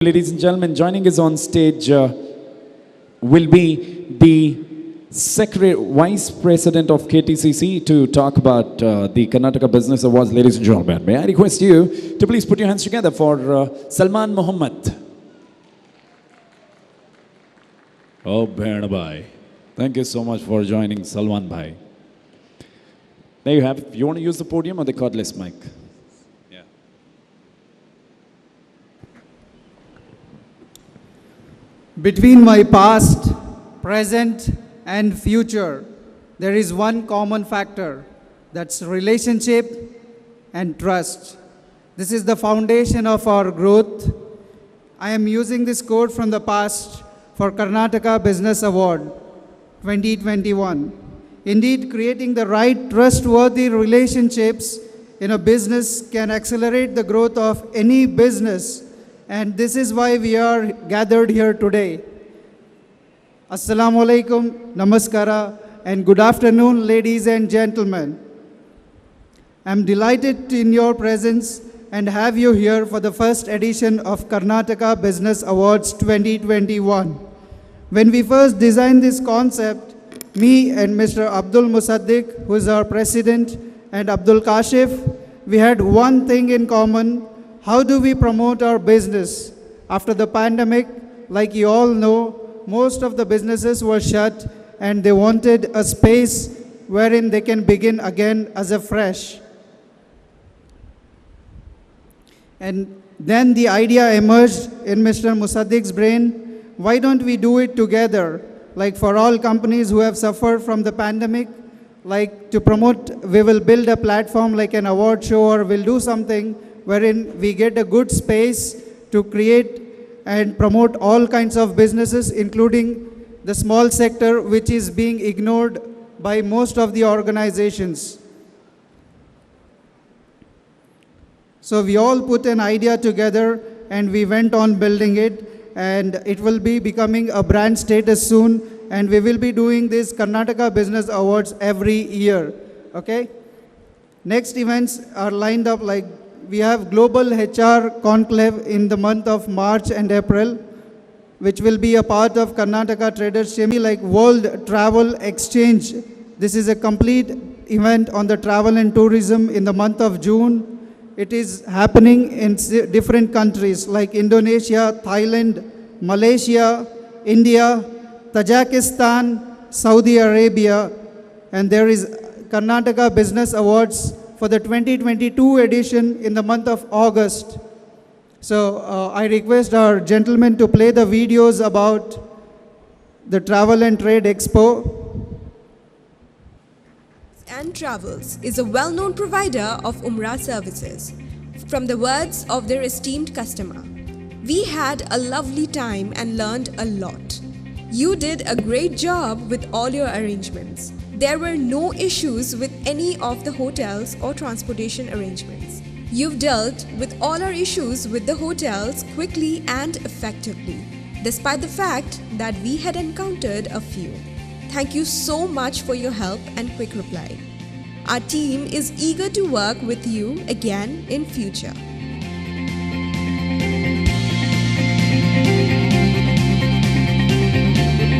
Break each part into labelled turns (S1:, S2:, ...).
S1: Ladies and gentlemen, joining us on stage will be the Vice President of KTCC to talk about the Karnataka Business Awards. Ladies and gentlemen, may I request you to please put your hands together for Salman Muhammad. Oh, Bhain Bhai. Thank you so much for joining, Salman Bhai. There you have it. You want to use the podium or the cordless mic?
S2: Between my past, present, and future, there is one common factor. That's relationship and trust. This is the foundation of our growth. I am using this quote from the past for Karnataka Business Award 2021. Indeed, creating the right trustworthy relationships in a business can accelerate the growth of any business. And this is why we are gathered here today. Assalamu alaikum, namaskara, and good afternoon, ladies and gentlemen. I'm delighted in your presence and have you here for the first edition of Karnataka Business Awards 2021. When we first designed this concept, me and Mr. Abdul Musaddiq, who is our president, and Abdul Kashif, we had one thing in common. How do we promote our business? After the pandemic, like you all know, most of the businesses were shut and they wanted a space wherein they can begin again as a fresh. And then the idea emerged in Mr. Musaddiq's brain, why don't we do it together? Like for all companies who have suffered from the pandemic, like to promote, we will build a platform like an award show or we'll do something wherein we get a good space to create and promote all kinds of businesses, including the small sector, which is being ignored by most of the organizations. So we all put an idea together and we went on building it, and it will be becoming a brand status soon, and we will be doing this Karnataka Business Awards every year, okay? Next events are lined up like we have Global HR Conclave in the month of March and April, which will be a part of Karnataka Traders Shemi, like World Travel Exchange. This is a complete event on the travel and tourism in the month of June. It is happening in different countries like Indonesia, Thailand, Malaysia, India, Tajikistan, Saudi Arabia, and there is Karnataka Business Awards for the 2022 edition in the month of August. So I request our gentlemen to play the videos about the Travel and Trade Expo.
S3: And Travels is a well-known provider of Umrah services. From the words of their esteemed customer, we had a lovely time and learned a lot. You did a great job with all your arrangements. There were no issues with any of the hotels or transportation arrangements. You've dealt with all our issues with the hotels quickly and effectively, despite the fact that we had encountered a few. Thank you so much for your help and quick reply. Our team is eager to work with you again in future.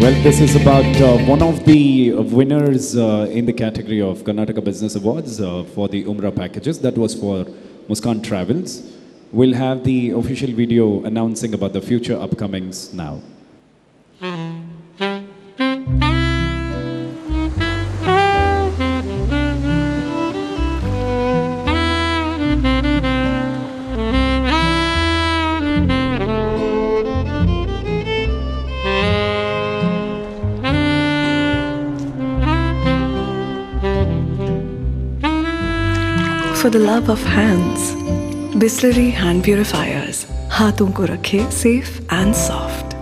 S1: Well, this is about one of the winners in the category of Karnataka Business Awards for the Umrah packages. That was for Muskan Travels. We'll have the official video announcing about the future upcomings now.
S4: For the love of hands, Bisleri hand purifiers. हाथों को रखे safe and soft.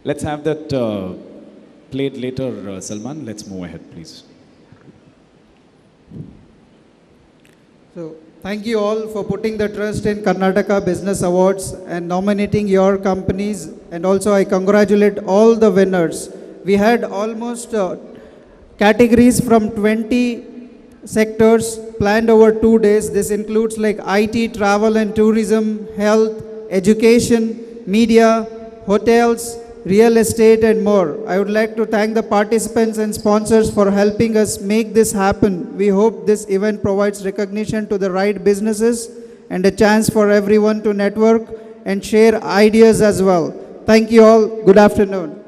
S1: Let's have that played later, Salman. Let's move ahead, please.
S2: So thank you all for putting the trust in Karnataka Business Awards and nominating your companies. And also I congratulate all the winners. We had almost categories from 20 sectors planned over 2 days. This includes like IT, travel and tourism, health, education, media, hotels, real estate and more. I would like to thank the participants and sponsors for helping us make this happen. We hope this event provides recognition to the right businesses and a chance for everyone to network and share ideas as well. Thank you all. Good afternoon.